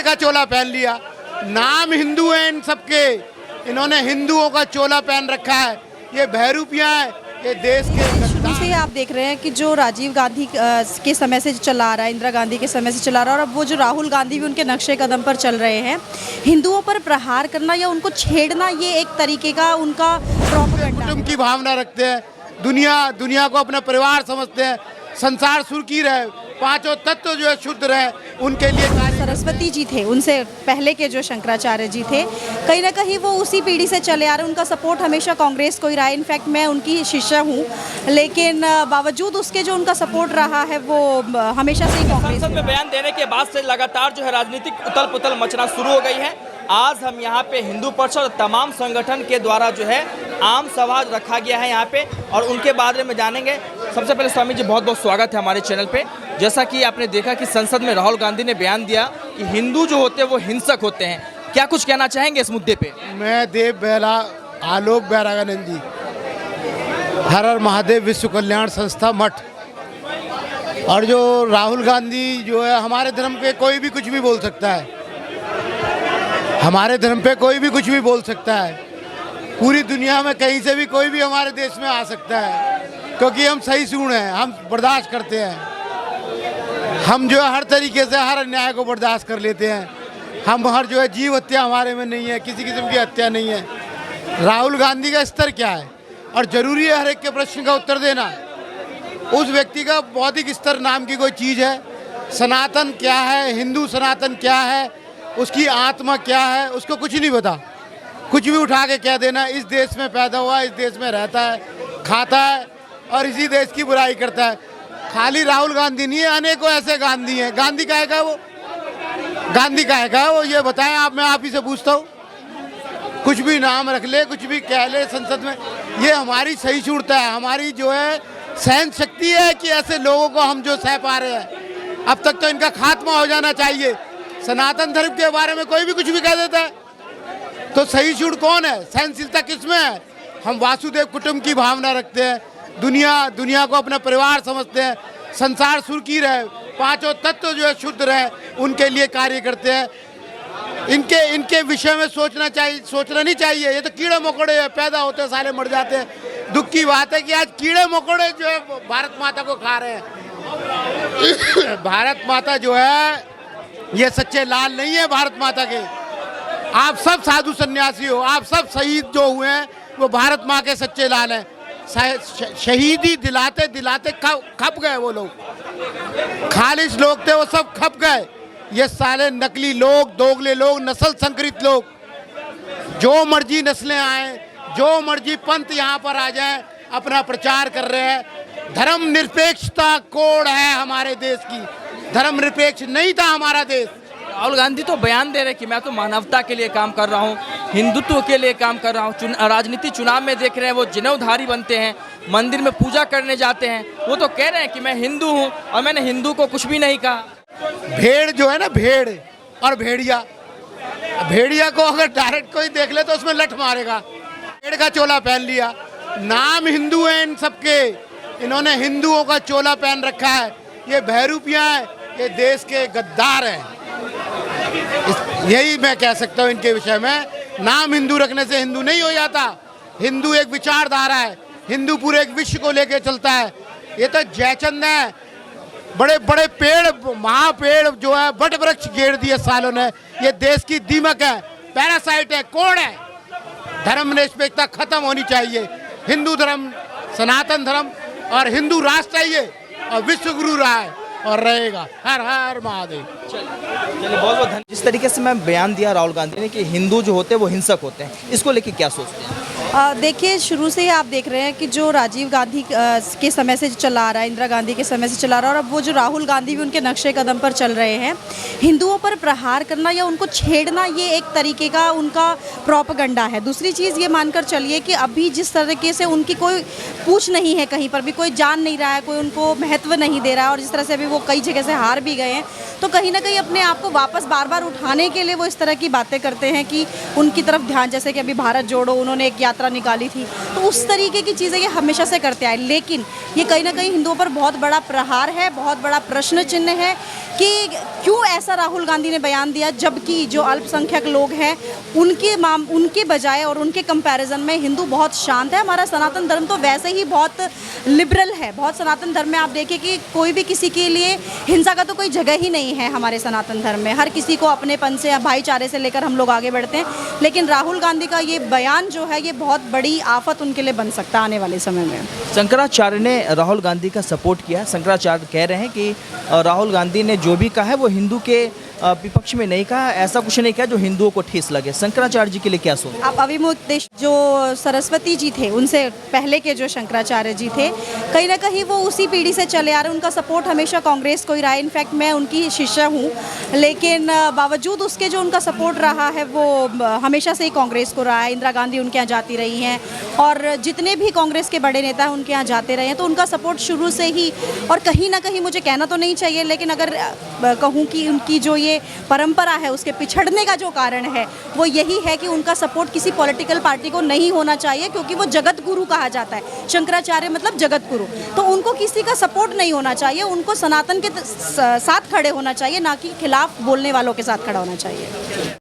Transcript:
का चोला पहन लिया। नाम हिंदू है इन सबके, इन्होंने हिंदुओं का चोला पहन रखा है। ये बहरूपियाँ हैं, ये देश के शुरू से ही आप देख रहे हैं कि जो राजीव गांधी के समय से चला आ रहा है, इंदिरा गांधी के समय से चला रहा है, और अब वो जो राहुल गांधी भी उनके नक्शे कदम पर चल रहे हैं। हिंदुओं पर प्रहार करना या उनको छेड़ना, ये एक तरीके का उनका प्रोपेगेंडा है। कुटुंब की भावना रखते हैं, दुनिया को अपना परिवार समझते हैं, संसार सुरखी रहे, पांचों तत्व जो है शुद्ध रहे, उनके लिए सरस्वती जी थे, उनसे पहले के जो शंकराचार्य जी थे, कहीं ना कहीं वो उसी पीढ़ी से चले आ रहे हैं। उनका सपोर्ट हमेशा कांग्रेस को ही रहा है। इनफैक्ट मैं उनकी शिष्या हूँ, लेकिन बावजूद उसके जो उनका सपोर्ट रहा है वो हमेशा से ही कांग्रेस संसद में बयान देने के बाद से लगातार जो है राजनीतिक उथल पुथल मचना शुरू हो गई है। आज हम यहाँ पे हिंदू परिषद और तमाम संगठन के द्वारा जो है आम सभा रखा गया है यहाँ पे, और उनके बारे में जानेंगे। सबसे पहले स्वामी जी, बहुत बहुत स्वागत है हमारे चैनल पे। जैसा कि आपने देखा कि संसद में राहुल गांधी ने बयान दिया कि हिंदू जो होते हैं वो हिंसक होते हैं, क्या कुछ कहना चाहेंगे इस मुद्दे पे? मैं देव बेहला, आलोक बैरागानंद जी, हर हर महादेव विश्व कल्याण संस्था मठ। और जो राहुल गांधी जो है, हमारे धर्म पे कोई भी कुछ भी बोल सकता है, हमारे धर्म पे कोई भी कुछ भी बोल सकता है। पूरी दुनिया में कहीं से भी कोई भी हमारे देश में आ सकता है, क्योंकि हम सहिष्णु हैं, हम बर्दाश्त करते हैं। हम जो है हर तरीके से हर अन्याय को बर्दाश्त कर लेते हैं। हम हर जो है जीव हत्या हमारे में नहीं है, किसी किस्म की हत्या नहीं है। राहुल गांधी का स्तर क्या है, और जरूरी है हर एक के प्रश्न का उत्तर देना। उस व्यक्ति का बौद्धिक स्तर नाम की कोई चीज़ है? सनातन क्या है, हिंदू सनातन क्या है, उसकी आत्मा क्या है, उसको कुछ नहीं पता। कुछ भी उठा के कह देना, इस देश में पैदा हुआ, इस देश में रहता है, खाता है और इसी देश की बुराई करता है। खाली राहुल गांधी नहीं है, अनेकों ऐसे गांधी हैं। गांधी का है वो, गांधी का है वो, ये बताएं आप। मैं आप ही से पूछता हूँ, कुछ भी नाम रख ले, कुछ भी कह ले संसद में। ये हमारी सहिष्णुता है, हमारी जो है सहन शक्ति है कि ऐसे लोगों को हम जो सह पा रहे हैं। अब तक तो इनका खात्मा हो जाना चाहिए। सनातन धर्म के बारे में कोई भी कुछ भी कह देता है, तो सहिष्णु कौन है? सहनशीलता किसमें है? हम वासुदेव कुटुंब की भावना रखते हैं, दुनिया को अपना परिवार समझते हैं, संसार सुरखी रहे, पांचों तत्व जो है शुद्ध रहे, उनके लिए कार्य करते हैं। इनके विषय में सोचना नहीं चाहिए। ये तो कीड़े मकोड़े पैदा होते हैं, साले मर जाते हैं। दुख की बात है कि आज कीड़े मकोड़े जो है भारत माता को खा रहे हैं। भारत माता जो है ये सच्चे लाल नहीं है भारत माता के। आप सब साधु सन्यासी हो, आप सब शहीद जो हुए हैं वो भारत माँ के सच्चे लाल हैं। शहीदी दिलाते दिलाते खप गए वो लोग। खालिश लोग थे, वो सब खप गए। ये साले नकली लोग, दोगले लोग, नस्ल संकरित लोग, जो मर्जी नस्लें आए, जो मर्जी पंथ यहाँ पर आ जाए, अपना प्रचार कर रहे हैं। धर्म निरपेक्षता कोड है हमारे देश की, धर्म निरपेक्ष नहीं था हमारा देश। राहुल गांधी तो बयान दे रहे कि मैं तो मानवता के लिए काम कर रहा हूँ, हिंदुत्व के लिए काम कर रहा हूँ। राजनीति चुनाव में देख रहे हैं वो जनेऊधारी बनते हैं, मंदिर में पूजा करने जाते हैं। वो तो कह रहे हैं कि मैं हिंदू हूँ और मैंने हिंदू को कुछ भी नहीं कहा। भेड़ जो है ना, भेड़ और भेड़िया को अगर डायरेक्ट कोई देख ले तो उसमें लठ मारेगा। भेड़ का चोला पहन लिया। नाम हिंदू है इन सबके, इन्होंने हिंदुओं का चोला पहन रखा है। ये बहरूपियाँ हैं, ये देश के गद्दार हैं। यही मैं कह सकता हूँ इनके विषय में। नाम हिंदू रखने से हिंदू नहीं हो जाता। हिंदू एक विचारधारा है, हिंदू पूरे एक विश्व को लेके चलता है। ये तो जयचंद है, बड़े बड़े पेड़, महापेड़ जो है बट वृक्ष घेर दिए सालों ने। ये देश की दीमक है, पैरासाइट है, कोड़ है। धर्म निरपेक्षता खत्म होनी चाहिए। हिंदू धर्म, सनातन धर्म और हिंदू राष्ट्र चाहिए, और विश्व गुरु रहा है और रहेगा। हर हर महादेव। चलिए बहुत बहुत धन्यवाद। जिस तरीके से मैं बयान दिया राहुल गांधी ने कि हिंदू जो होते हैं वो हिंसक होते हैं, इसको लेके क्या सोचते हैं? देखिए, शुरू से ही आप देख रहे हैं कि जो राजीव गांधी के समय से चला आ रहा है, इंदिरा गांधी के समय से चला रहा है, और अब वो जो राहुल गांधी भी उनके नक्शे कदम पर चल रहे हैं। हिंदुओं पर प्रहार करना या उनको छेड़ना, ये एक तरीके का उनका प्रोपेगेंडा है। दूसरी चीज़ ये मानकर चलिए कि अभी जिस तरीके से उनकी कोई पूछ नहीं है, कहीं पर भी कोई जान नहीं रहा है, कोई उनको महत्व नहीं दे रहा है, और जिस तरह से अभी वो कई जगह से हार भी गए हैं, तो कहीं ना कहीं अपने आप को वापस बार बार उठाने के लिए वो इस तरह की बातें करते हैं कि उनकी तरफ ध्यान, जैसे कि अभी भारत जोड़ो, उन्होंने एक यात्रा यात्रा निकाली थी। तो उस तरीके की चीज़ें ये हमेशा से करते आए, लेकिन ये कहीं ना कहीं हिंदुओं पर बहुत बड़ा प्रहार है, बहुत बड़ा प्रश्न चिन्ह है कि क्यों ऐसा राहुल गांधी ने बयान दिया, जबकि जो अल्पसंख्यक लोग हैं उनके बजाय और उनके कंपैरिजन में हिंदू बहुत शांत है। हमारा सनातन धर्म तो वैसे ही बहुत लिबरल है। बहुत सनातन धर्म में आप देखिए कि कोई भी किसी के लिए हिंसा का तो कोई जगह ही नहीं है हमारे सनातन धर्म में। हर किसी को अपनेपन से या भाईचारे से लेकर हम लोग आगे बढ़ते हैं। लेकिन राहुल गांधी का ये बयान जो है ये बहुत बड़ी आफत उनके लिए बन सकता है आने वाले समय में। शंकराचार्य ने राहुल गांधी का सपोर्ट किया। शंकराचार्य कह रहे हैं कि राहुल गांधी ने जो भी कहा है वो हिंदू के विपक्ष में नहीं कहा, ऐसा कुछ नहीं कहा जो हिंदुओं को ठेस लगे। शंकराचार्य जी के लिए क्या सोच? आप अभिमुक्तेश जो सरस्वती जी थे उनसे पहले के जो शंकराचार्य जी थे, कहीं ना कहीं वो उसी पीढ़ी से चले आ रहे हैं। उनका सपोर्ट हमेशा कांग्रेस को ही रहा है। इनफैक्ट मैं उनकी शिष्य हूँ, लेकिन बावजूद उसके जो उनका सपोर्ट रहा है वो हमेशा से ही कांग्रेस को रहा है। इंदिरा गांधी उनके यहाँ जाती रही हैं और जितने भी कांग्रेस के बड़े नेता हैं उनके यहाँ जाते रहे हैं। तो उनका सपोर्ट शुरू से ही, और कहीं ना कहीं मुझे कहना तो नहीं चाहिए लेकिन अगर कहूँ कि उनकी जो ये परंपरा है उसके पिछड़ने का जो कारण है वो यही है कि उनका सपोर्ट किसी पॉलिटिकल पार्टी को नहीं होना चाहिए, क्योंकि वो जगत गुरु कहा जाता है। शंकराचार्य मतलब जगत गुरु, तो उनको किसी का सपोर्ट नहीं होना चाहिए। उनको सनातन के साथ खड़े होना चाहिए, ना कि खिलाफ बोलने वालों के साथ खड़ा होना चाहिए।